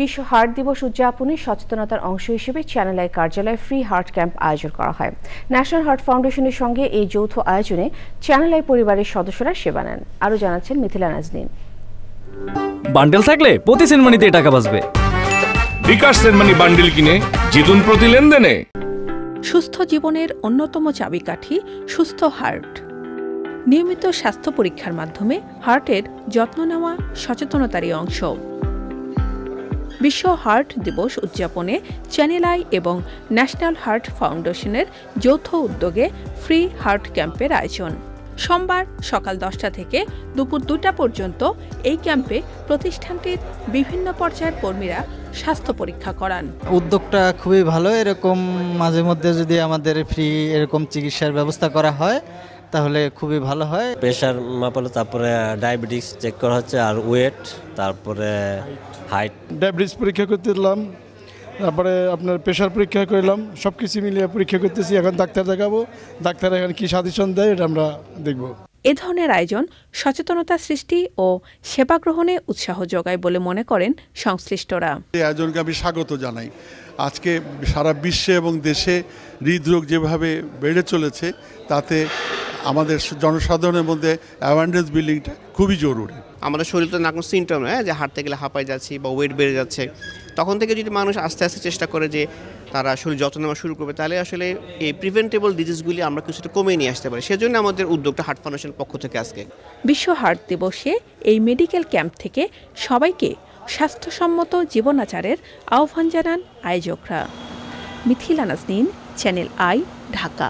বিশ্ব হার্ট দিবস উদযাপনে সচেতনতার অংশ হিসেবে চ্যানেল আই কার্যালয়ে ফ্রি হার্ট ক্যাম্প আয়োজন করা হয়। ন্যাশনাল হার্ট ফাউন্ডেশনের সঙ্গে এই যৌথ আয়োজনে চ্যানেল আই পরিবারের সদস্যরা সেবা নেন। আরও জানাচ্ছেন মিথিলা নাজনীন। বান্ডেল থাকলে প্রতি সেনমানিতে টাকা বাঁচবে। বিকাশ সেনমানি বান্ডেল কিনে জিতুন প্রতি লেনদেনে। সুস্থ জীবনের অন্যতম চাবিকাঠি সুস্থ হার্ট। নিয়মিত স্বাস্থ্য পরীক্ষার মাধ্যমে হার্টের যত্ন নেওয়া সচেতনতারই অংশ। বিশ্ব হার্ট দিবস উদযাপনে চ্যানেল আই এবং ন্যাশনাল হার্ট ফাউন্ডেশনের যৌথ উদ্যোগে ফ্রি হার্ট ক্যাম্পের আয়োজন। সোমবার সকাল 10টা থেকে দুপুর 2টা পর্যন্ত এই ক্যাম্পে প্রতিষ্ঠানটির বিভিন্ন পর্যায়ের কর্মীরা স্বাস্থ্য পরীক্ষা করান। উদ্যোগটা খুবই ভালো। এরকম মাঝে মধ্যে যদি আমাদের ফ্রি এরকম চিকিৎসার ব্যবস্থা করা হয় তাহলে খুবই ভালো হয়। প্রেশার মাপালো, তারপরে ডায়াবেটিস চেক করা হচ্ছে, আর ওয়েট, তারপরে হাইট। ডায়াবেটিস পরীক্ষা করতে দিলাম, তারপরে আপনার প্রেশার পরীক্ষা করলাম, সব কিছু মিলিয়ে পরীক্ষা করতেছি। এখন ডাক্তার দেখাবো, ডাক্তার এখন কি সাজেশন দেয় এটা আমরা দেখব। এ ধরনের আয়োজন সচেতনতা সৃষ্টি ও সেবা গ্রহণে উৎসাহ যোগায় বলে মনে করেন সংশ্লিষ্টরা। এই আয়োজনকে আমি স্বাগত জানাই। আজকে সারা বিশ্বে এবং দেশে হৃদরোগ যেভাবে বেড়ে চলেছে তাতে আমাদের জনসাধারণের মধ্যে অ্যাওয়ারনেস বিল্ডিংটা খুবই জরুরি। আমাদের শরীর তো না কোনো সিমটম নয় যে হাঁটতে গেলে হাঁপাই যাচ্ছি বা ওয়েট বেড়ে যাচ্ছে, তখন থেকে যদি মানুষ আস্তে আস্তে চেষ্টা করে যে তারা শরীর যত্ন নেওয়া শুরু করবে, তাহলে আসলে এই প্রিভেন্টেবল ডিজিজগুলি আমরা কিছুটা কমিয়ে নিয়ে আসতে পারি। সেজন্য আমাদের উদ্যোগটা হার্ট ফাউন্ডেশন পক্ষ থেকে আজকে বিশ্ব হার্ট দিবসে এই মেডিকেল ক্যাম্প থেকে সবাইকে স্বাস্থ্যসম্মত জীবনাচারের আহ্বান জানান আয়োজকরা। Mithila Naznin, channel I, Dhaka.